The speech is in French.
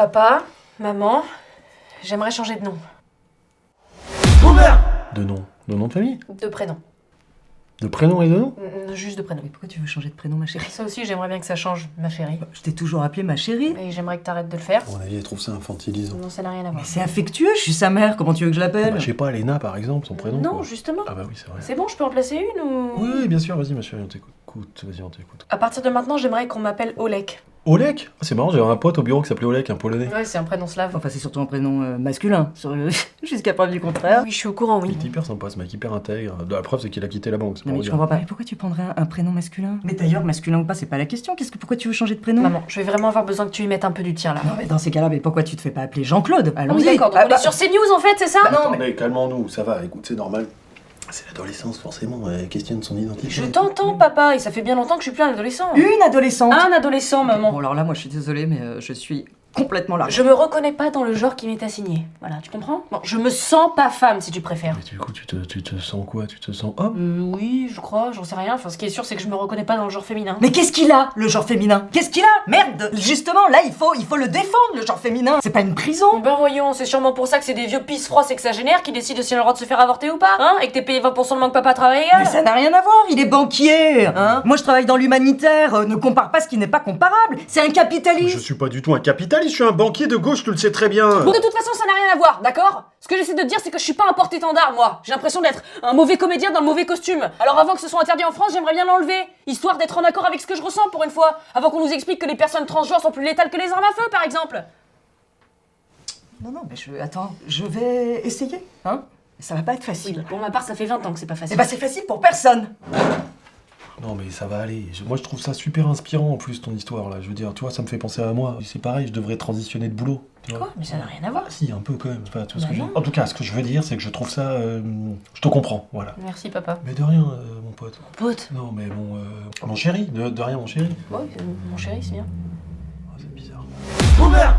Papa, maman, j'aimerais changer de nom. De nom. De nom de famille? De prénom. De prénom et de nom? Juste de prénom. Mais pourquoi tu veux changer de prénom, ma chérie? Ça aussi, j'aimerais bien que ça change, ma chérie. Je t'ai toujours appelée ma chérie. Et j'aimerais que t'arrêtes de le faire. À mon avis, elle trouve ça infantilisant. Non, ça n'a rien à voir. Mais c'est affectueux, je suis sa mère, comment tu veux que je l'appelle? Bah, je sais pas, Léna par exemple, son prénom. Non, quoi. justement. Ah bah oui, c'est vrai. C'est bon, je peux en placer une ou... Oui, bien sûr, vas-y ma chérie, on t'écoute. Vas-y, on t'écoute. À partir de maintenant, j'aimerais qu'on m'appelle Olek. Olek? Ah, c'est marrant, j'avais un pote au bureau qui s'appelait Olek, un polonais. Ouais, c'est un prénom slave. Enfin, c'est surtout un prénom masculin, jusqu'à preuve du contraire. Oui, je suis au courant, oui. Il est hyper sympa, ce mec, hyper intègre. La preuve, c'est qu'il a quitté la banque. C'est Non pour mais tu dire. comprends pas. Mais pourquoi tu prendrais un prénom masculin? Mais d'ailleurs, masculin ou pas, c'est pas la question. Pourquoi tu veux changer de prénom? Maman, je vais vraiment avoir besoin que tu y mettes un peu du tien, là. Non mais dans ces cas-là, mais pourquoi tu te fais pas appeler Jean-Claude? Ah Allons-y. oui, d'accord, donc Ah, on est sur CNews, en fait, c'est ça? non, Attendez, calmons-nous, ça va, écoute, c'est normal. C'est l'adolescence, forcément, elle questionne son identité. Je t'entends, papa, et ça fait bien longtemps que je suis plus un adolescent. Une adolescente. Un adolescent, maman. Bon alors là, moi je suis désolée, mais je suis complètement large. Je me reconnais pas dans le genre qui m'est assigné. Voilà, tu comprends? Bon, je me sens pas femme, si tu préfères. Mais du coup, tu te sens quoi? Tu te sens homme? Oui, je crois, j'en sais rien. Enfin, ce qui est sûr, c'est que je me reconnais pas dans le genre féminin. Mais qu'est-ce qu'il a, le genre féminin? Qu'est-ce qu'il a? Merde! Justement, là, il faut le défendre, le genre féminin. C'est pas une prison. Ben voyons, c'est sûrement pour ça que c'est des vieux pisse froids sexagénaires qui décident si on a le droit de se faire avorter ou pas, hein? Et que t'es payé 20% de moins que papa travaille. Mais ça n'a rien à voir, il est banquier, hein? Moi je travaille dans l'humanitaire, ne compare pas ce qui n'est pas comparable. C'est un capitaliste. Je suis pas du tout un capitaliste, je suis un banquier de gauche, tu le sais très bien. Bon, de toute façon, ça n'a rien à voir, d'accord? Ce que j'essaie de te dire, c'est que je suis pas un porte-étendard, moi. J'ai l'impression d'être un mauvais comédien dans le mauvais costume. Alors avant que ce soit interdit en France, j'aimerais bien l'enlever, histoire d'être en accord avec ce que je ressens pour une fois. Avant qu'on nous explique que les personnes transgenres sont plus létales que les armes à feu, par exemple. Non, mais attends, je vais essayer, hein? Ça va pas être Oui, facile. pour ma part, ça fait 20 ans que c'est pas facile. Eh ben c'est facile pour personne. Non mais ça va aller. Moi je trouve ça super inspirant en plus ton histoire là. Je veux dire, tu vois, ça me fait penser à moi. C'est pareil, je devrais transitionner de boulot. Tu vois. Quoi? Mais ça n'a rien à voir. Ah, si, un peu quand même. Enfin, tu vois ce Bah que je... non. En tout cas, ce que je veux dire, c'est que je trouve ça. Je te comprends, voilà. Merci, papa. Mais de rien, mon pote. Pote. Non mais mon chéri, de rien mon chéri. Ouais, mon chéri, c'est bien. Oh, c'est bizarre. Boomer